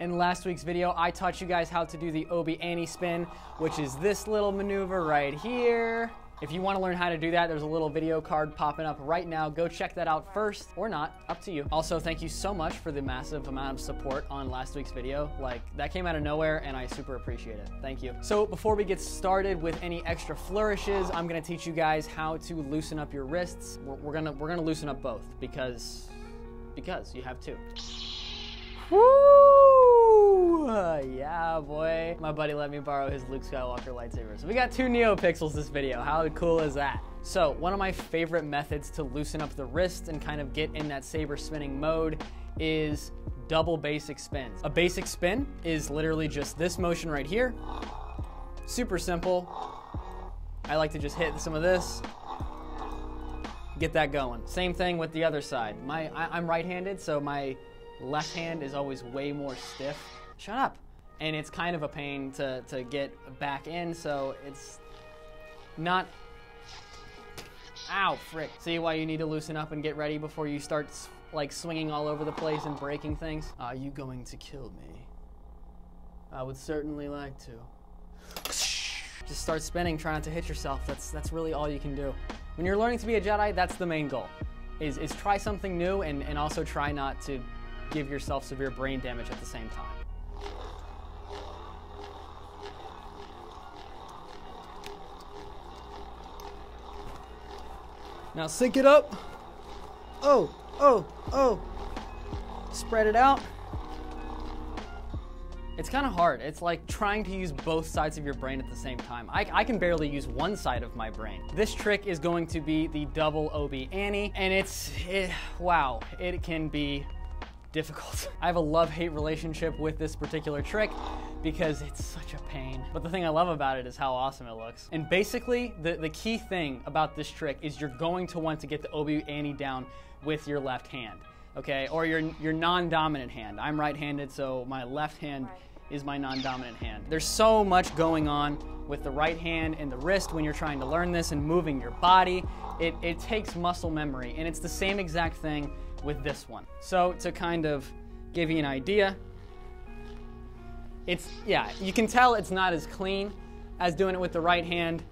In last week's video, I taught you guys how to do the Obi Annie spin, which is this little maneuver right here. If you want to learn how to do that, there's a little video card popping up right now. Go check that out first, or not, up to you. Also, thank you so much for the massive amount of support on last week's video. Like, that came out of nowhere, and I super appreciate it. Thank you. So before we get started with any extra flourishes, I'm gonna teach you guys how to loosen up your wrists. We're gonna loosen up both because you have to. Woo! Yeah, boy. My buddy let me borrow his Luke Skywalker lightsaber. So we got 2 NeoPixels this video. How cool is that? So one of my favorite methods to loosen up the wrist and kind of get in that saber spinning mode is double basic spins. A basic spin is literally just this motion right here. Super simple. I like to just hit some of this, get that going. Same thing with the other side. I'm right-handed, so my left hand is always way more stiff. Shut up. And it's kind of a pain to get back in, so it's not... Ow, frick. See why you need to loosen up and get ready before you start like swinging all over the place and breaking things? Are you going to kill me? I would certainly like to. Just start spinning, try not to hit yourself. That's really all you can do. When you're learning to be a Jedi, that's the main goal. Is try something new and also try not to give yourself severe brain damage at the same time. Now sync it up. Oh, oh, oh. Spread it out. It's kind of hard. It's like trying to use both sides of your brain at the same time. I can barely use one side of my brain. This trick is going to be the double Obi Annie, and wow, it can be difficult. I have a love-hate relationship with this particular trick because it's such a pain. But the thing I love about it is how awesome it looks. And basically, the key thing about this trick is you're going to want to get the Obi Annie down with your left hand, okay? Or your non-dominant hand. I'm right-handed, so my left hand is my non-dominant hand. There's so much going on with the right hand and the wrist when you're trying to learn this and moving your body. It takes muscle memory, and it's the same exact thing with this one. So to kind of give you an idea, you can tell it's not as clean as doing it with the right hand,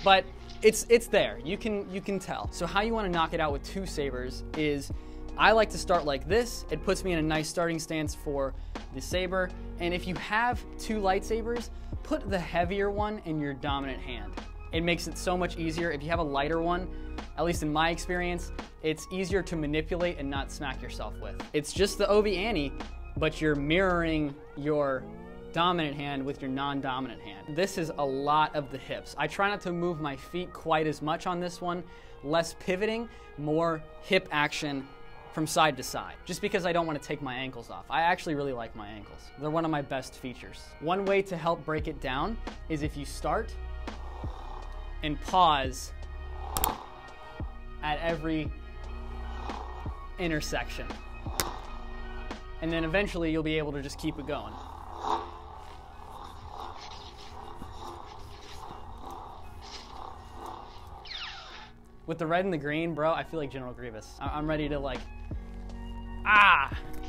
but it's there. You can tell. So how you want to knock it out with 2 sabers is, I like to start like this. It puts me in a nice starting stance for the saber. And if you have 2 lightsabers, put the heavier one in your dominant hand. It makes it so much easier. If you have a lighter one, at least in my experience, it's easier to manipulate and not smack yourself with. It's just the Obi Annie, but you're mirroring your dominant hand with your non-dominant hand. This is a lot of the hips. I try not to move my feet quite as much on this one. Less pivoting, more hip action from side to side, just because I don't want to take my ankles off. I actually really like my ankles. They're one of my best features. One way to help break it down is if you start and pause at every intersection. And then eventually you'll be able to just keep it going. With the red and the green, bro, I feel like General Grievous. I'm ready to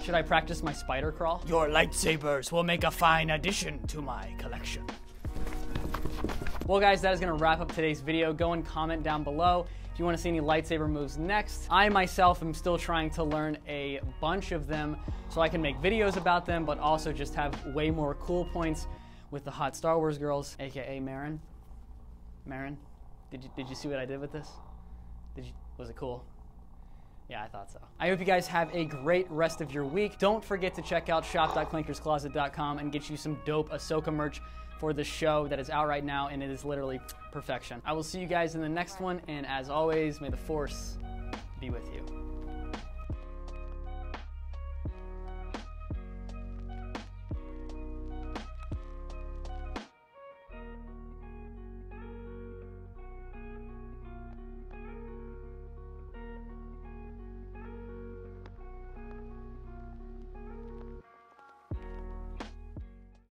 should I practice my spider crawl? Your lightsabers will make a fine addition to my collection. Well guys, that is gonna wrap up today's video. Go and comment down below if you wanna see any lightsaber moves next. I myself am still trying to learn a bunch of them so I can make videos about them, but also just have way more cool points with the hot Star Wars girls, AKA Marin. Marin, did you see what I did with this? Was it cool? Yeah, I thought so. I hope you guys have a great rest of your week. Don't forget to check out shop.clinkerscloset.com and get you some dope Ahsoka merch for the show that is out right now, and it is literally perfection. I will see you guys in the next one, and as always, may the Force be with you.